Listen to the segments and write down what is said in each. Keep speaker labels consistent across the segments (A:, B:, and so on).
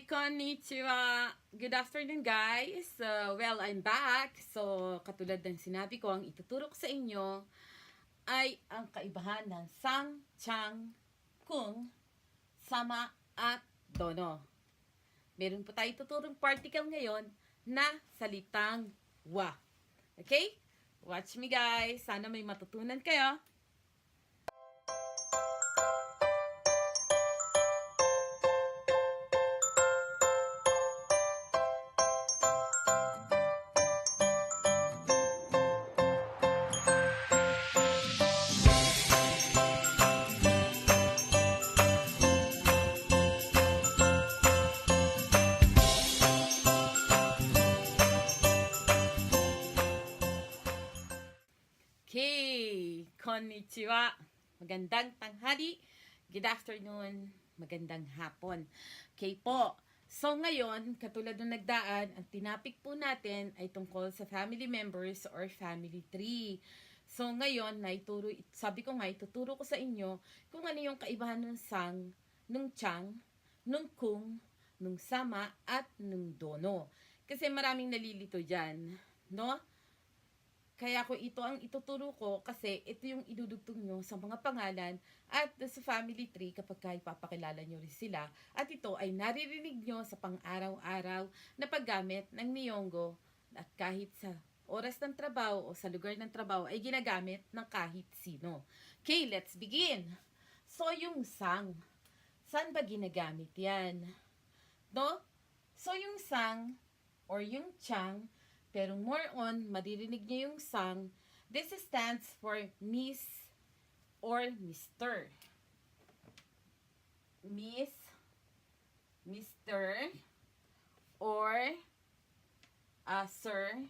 A: Konnichiwa! Good afternoon, guys! Well, I'm back. So, katulad ng sinabi ko, ang ituturo ko sa inyo ay ang kaibahan ng sang, chang, kung, sama, at dono. Meron po tayo tuturong particle ngayon na salitang wa. Okay? Watch me, guys. Sana may matutunan kayo. Okay, konnichiwa. Magandang tanghali. Good afternoon. Magandang hapon. Okay po. So ngayon, katulad ng nagdaan, ang tinapik po natin ay tungkol sa family members or family tree. So ngayon, sabi ko nga, ituturo ko sa inyo kung ano yung kaibahan ng sang, nung chang, nung kung, nung sama, at nung dono. Kasi maraming nalilito dyan, no? Kaya ko ito ang ituturo ko kasi ito yung idudugtong nyo sa mga pangalan at sa family tree kapag ipapakilala nyo rin sila. At ito ay naririnig nyo sa pang-araw-araw na paggamit ng niyonggo at kahit sa oras ng trabaho o sa lugar ng trabaho ay ginagamit ng kahit sino. Okay, let's begin! So, yung sang. Saan ba ginagamit yan? No? So, yung sang or yung chang, pero more on, maririnig niyo yung sang. This stands for Miss or Mr. Miss, Mr. or Sir,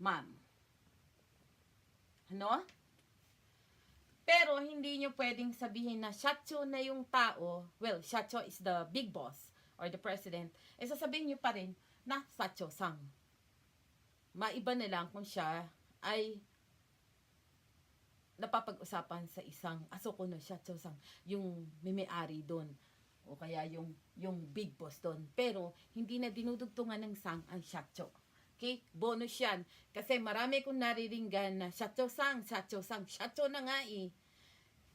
A: Ma'am. Ano? Pero hindi nyo pwedeng sabihin na shacho na yung tao. Well, shacho is the big boss or the president. E sasabihin nyo pa rin na sacho-sang. Maiba na lang kung siya ay napapag-usapan sa isang asoko no shacho-sang, yung may-ari doon o kaya yung big boss doon, pero hindi na dinudugtungan ng sang ang shacho. Okay? Bonus yan. Kasi marami kong nariringgan na shacho-sang, shacho-sang, shacho na nga eh.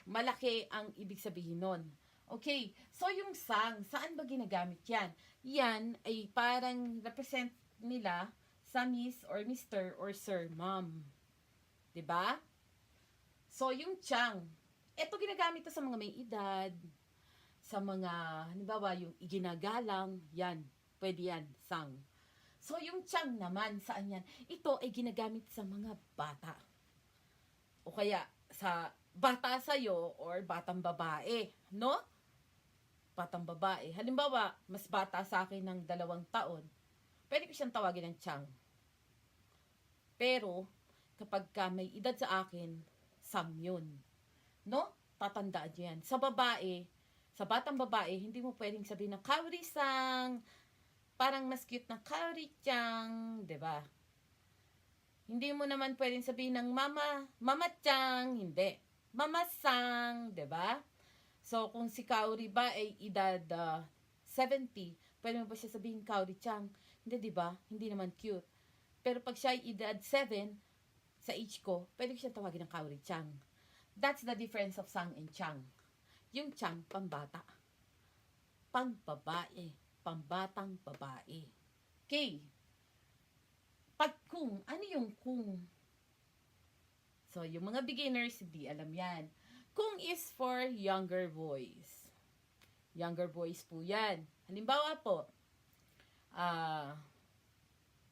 A: Malaki ang ibig sabihin nun. Okay, so yung sang, saan ba ginagamit yan? Yan ay parang represent nila sa Miss or Mr. or Sir, Ma'am. 'Di ba? So, yung chang, ito ginagamit to sa mga may edad, sa mga, halimbawa, yung iginagalang, yan, pwede yan, sang. So, yung chang naman, saan yan? Ito ay ginagamit sa mga bata. O kaya, sa bata sa'yo or batang babae, no? Batang babae. Halimbawa, mas bata sa akin ng 2 taon, pwede ko siyang tawagin ng chang. Pero, kapag may edad sa akin, sam yun. No? Tatandaan nyo yan. Sa babae, sa batang babae, hindi mo pwedeng sabihin na kaori-sang, parang mas cute na kaori-chang, diba? Hindi mo naman pwedeng sabihin ng mama-chang, hindi. Mama-sang, diba? So, kung si kaori ba ay edad 70, pwede mo ba siya sabihin kaori-chang? Hindi, diba? Hindi naman cute. Pero pag siya ay edad 7, sa age ko, pwede ko siya tawagin ng kaori-chang. That's the difference of sang and chang. Yung chang, pambata. Pangbabae. Pambatang babae. Okay. Pag kung, ano yung kung? So, yung mga beginners, hindi alam yan. Kung is for younger boys. Younger boys po yan. Halimbawa po,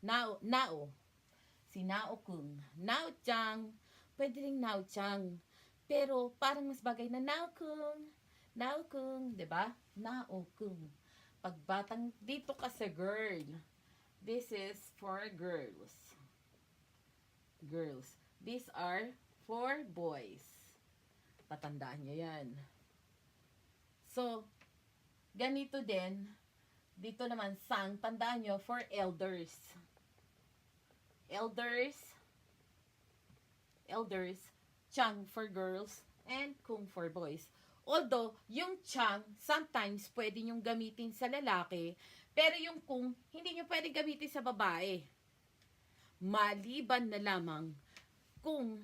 A: Nao. Si Nao-kun. Nao-chang. Pwede rin Nao-chang. Pero parang mas bagay na Nao-kun. Nao-kun. Diba? Nao-kun. Pagbatang dito ka sa girl. This is for girls. Girls. These are for boys. Tatandaan nyo yan. So, ganito din. Dito naman, sang. Tandaan nyo, for elders. Elders, chang for girls, and kung for boys. Although, yung chang, sometimes pwede nyong gamitin sa lalaki, pero yung kung, hindi nyo pwede gamitin sa babae. Maliban na lamang kung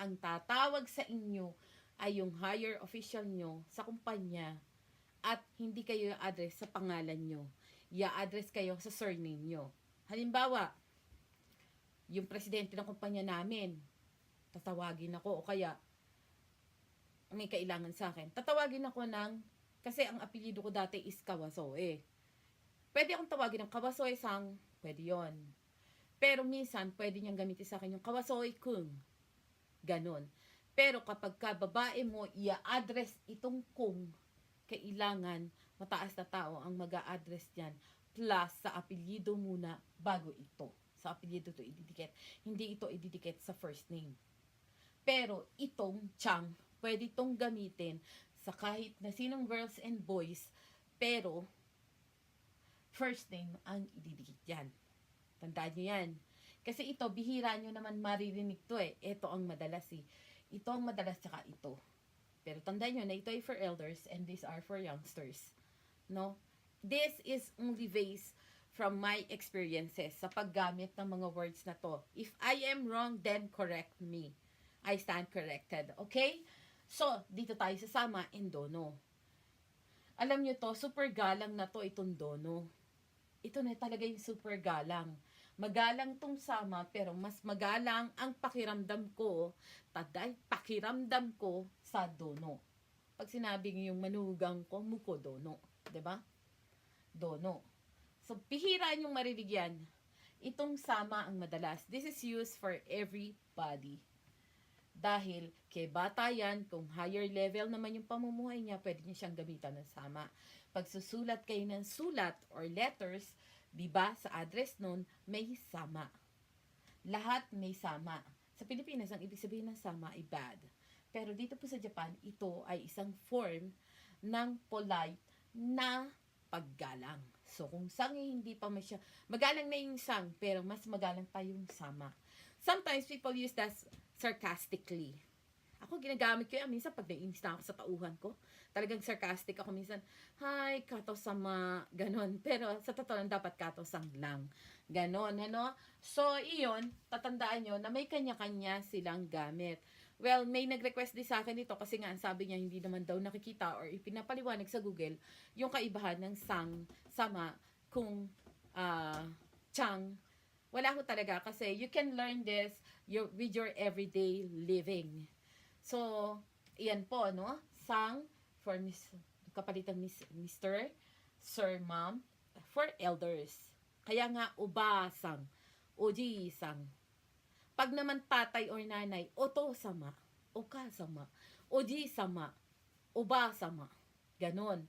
A: ang tatawag sa inyo ay yung higher official nyo sa kumpanya at hindi kayo i-address sa pangalan nyo. I-address kayo sa surname nyo. Halimbawa, yung presidente ng kumpanya namin, tatawagin ako o kaya may kailangan sa akin. Tatawagin ako kasi ang apelyido ko dati is Kawasoe. Pwede akong tawagin ng Kawasoe-sang, pwede yon. Pero minsan, pwede niyang gamitin sa akin yung Kawasoe-kung. Ganon. Pero kapag babae mo, i-address itong kung, kailangan mataas na tao ang mag-a-address niyan. Plus, sa apelyido muna bago ito. Sa apelyido to ididikit. Hindi ito ididikit sa first name. Pero itong chang, pwede itong gamitin sa kahit na sinong girls and boys, pero first name ang ididikit yan. Tandaan nyo yan. Kasi ito, bihira nyo naman maririnig to eh. Ito ang madalas eh. Ito ang madalas tsaka ito. Pero tandaan nyo na ito ay for elders and these are for youngsters. No? This is only based from my experiences sa paggamit ng mga words na to. If I am wrong, then correct me. I stand corrected. Okay? So, dito tayo sa sama and dono. Alam nyo to, super galang na to itong dono. Ito na talaga yung super galang. Magalang tong sama, pero mas magalang ang pakiramdam ko, pakiramdam ko sa dono. Pag sinabing yung manugang ko, muko dono. 'Di ba? Dono. So, pihira yung marinig yan. Itong sama ang madalas. This is used for everybody. Dahil kay bata yan, kung higher level naman yung pamumuhay niya, pwede niya siyang gamitan ng sama. Pag susulat kayo ng sulat or letters, diba, sa address nun, may sama. Lahat may sama. Sa Pilipinas, ang ibig sabihin ng sama ay bad. Pero dito po sa Japan, ito ay isang form ng polite na paggalang. So, kung sang hindi pa masya, magalang na yung sang, pero mas magalang pa yung sama. Sometimes people use that sarcastically. Ako ginagamit ko yan. Minsan pag naiinis na ako sa tauhan ko, talagang sarcastic ako minsan. Hi, kato-sama, ganon. Pero sa totoo lang dapat kato-sang lang. Ganon, ano? So, iyon, tatandaan nyo na may kanya-kanya silang gamit. Well, may nag-request din sa akin dito kasi nga sabi niya hindi naman daw nakikita or ipinapaliwanag sa Google yung kaibahan ng sang, sama, kung chang. Wala ko talaga kasi you can learn this with your everyday living. So, iyan po, no? Sang for kapalitan Mr., Sir, Ma'am, for elders. Kaya nga, uba-sang, oji-sang. Pag naman tatay or nanay, oto-sama, oka-sama, oji-sama, uba-sama. Ganon.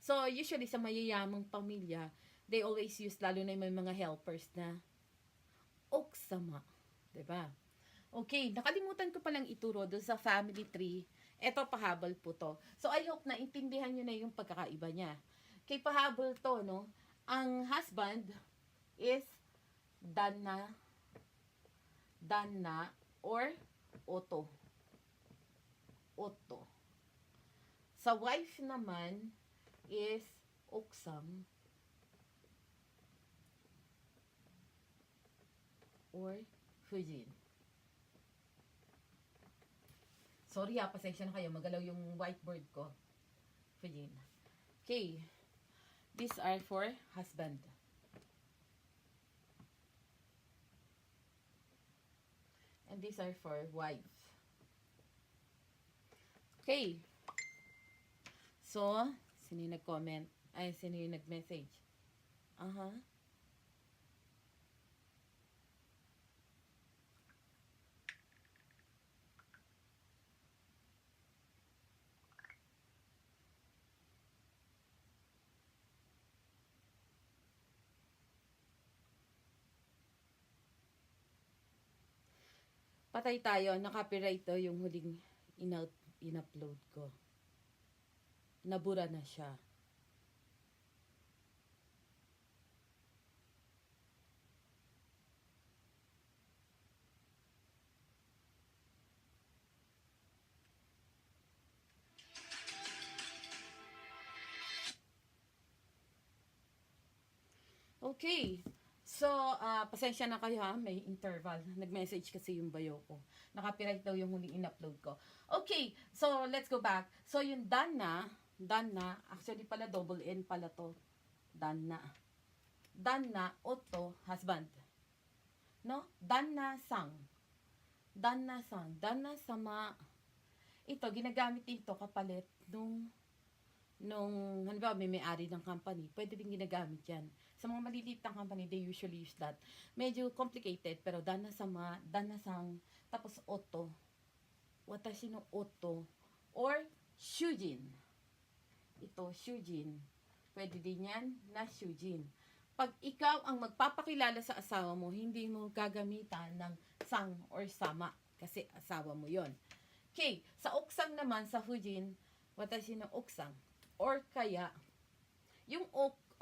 A: So, usually sa mayayamang pamilya, they always use, lalo na yung mga helpers na, oksama. Diba? Okay, nakalimutan ko palang ituro doon sa family tree. Ito, pahabol po to. So, I hope na intindihan nyo na yung pagkakaiba niya. Kay pahabol to, no? Ang husband is dana, or oto. Oto. Sa wife naman is oksam or fujin. Sorry pasensya na kayo, magalaw yung whiteboard ko. Fujin. Okay. These are for husband. And these are for wife. Okay. So, sino yung nag-comment? Ay, sino yung nag-message? Patay tayo, na-copyright to yung huling in-upload ko. Nabura na siya. Okay. So, pasensya na kayo ha, may interval. Nag-message kasi yung bayo ko. Nakapiright daw yung huling in-upload ko. Okay, so let's go back. So, yung done na, actually pala double N pala to. Done na, oto, husband. No? Done na, sang. Done na, sama. Ito, ginagamit ito kapalit nung halimbawa may-ari ng company, pwede din ginagamit yan. Sa mga maliliit na company, they usually use that. Medyo complicated, pero dana sama, dana sang, tapos oto. Watashi no oto. Or, shujin. Ito, shujin. Pwede din yan na shujin. Pag ikaw ang magpapakilala sa asawa mo, hindi mo gagamitan ng sang or sama. Kasi asawa mo yon. Okay, sa oksang naman, sa hujin, watashi no oksang. Or kaya, yung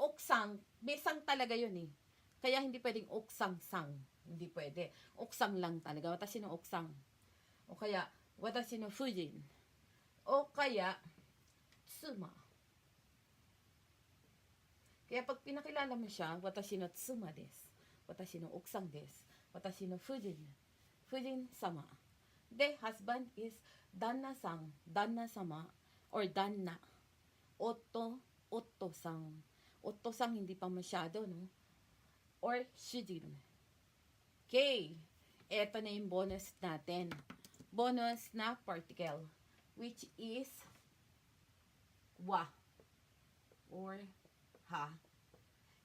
A: oksang, may sang talaga yun eh. Kaya hindi pwedeng oksang-sang. Hindi pwede. Oksang lang talaga. Watashi no oksang. O kaya, watashi no fujin. O kaya, tsuma. Kaya pag pinakilala mo siya, watashi no tsuma desu. Watashi no oksang desu. Watashi no fujin. Fujin sama. The husband is danna-sang, danna-sama, or danna. Otto-sang. Otto-sang hindi pa masyado, no? Or shujin. Okay. Ito na yung bonus natin. Bonus na particle. Which is wa. Or ha.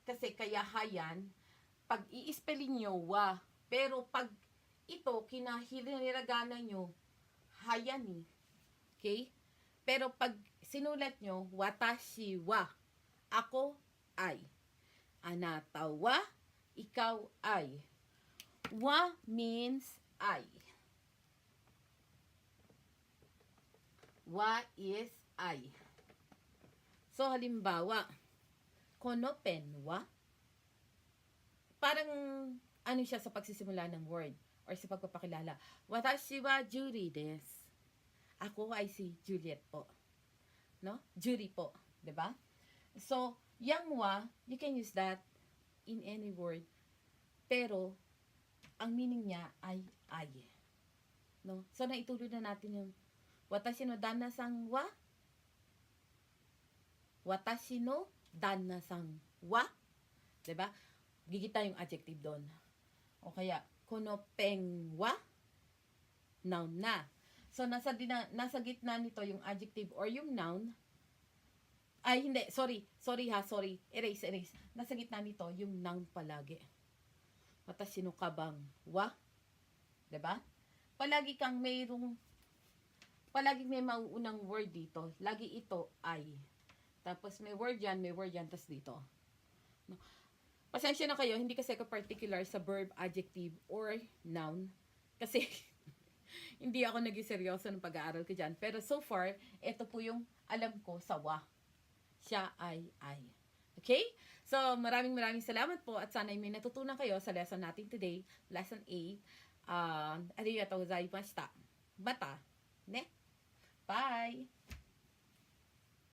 A: Kasi kaya ha yan, pag i-spelling nyo, wa. Pero pag ito, kinahiraganan nyo, ha yan eh. Okay? Pero pag sinulat nyo, watashi wa, ako ay. Anata wa, ikaw ay. Wa means I. Wa is I. So, halimbawa, kono pen wa, parang ano siya sa pagsisimula ng word or sa pagpapakilala. Watashi wa Julie desu. Ako ay si Juliet po. No? Julie po. 'Di ba? So, yang wa, you can use that in any word. Pero, ang meaning niya ay ay. No? So, naituloy na natin yung watashi no danna-san wa. Watashi no danna-san wa. 'Di ba? Gigita yung adjective doon. O kaya, kono peng wa, noun na. So, nasa gitna nito yung adjective or yung noun. Ay, hindi. Sorry. Erase. Nasa gitna nito yung noun palagi. Watashi no kabang wa. 'Di ba? Palagi may mauunang word dito. Lagi ito ay. Tapos may word yan, tapos dito. No? Pasensya na kayo, hindi kasi ako particular sa verb, adjective, or noun. Kasi hindi ako naging seryoso ng pag-aaral ko dyan. Pero so far, ito po yung alam ko sa wa. Siya ay. Okay? So, maraming salamat po at sana may natutunan kayo sa lesson natin today. Lesson 8. Arigatou gozaimashita. Mata. Ne? Bye!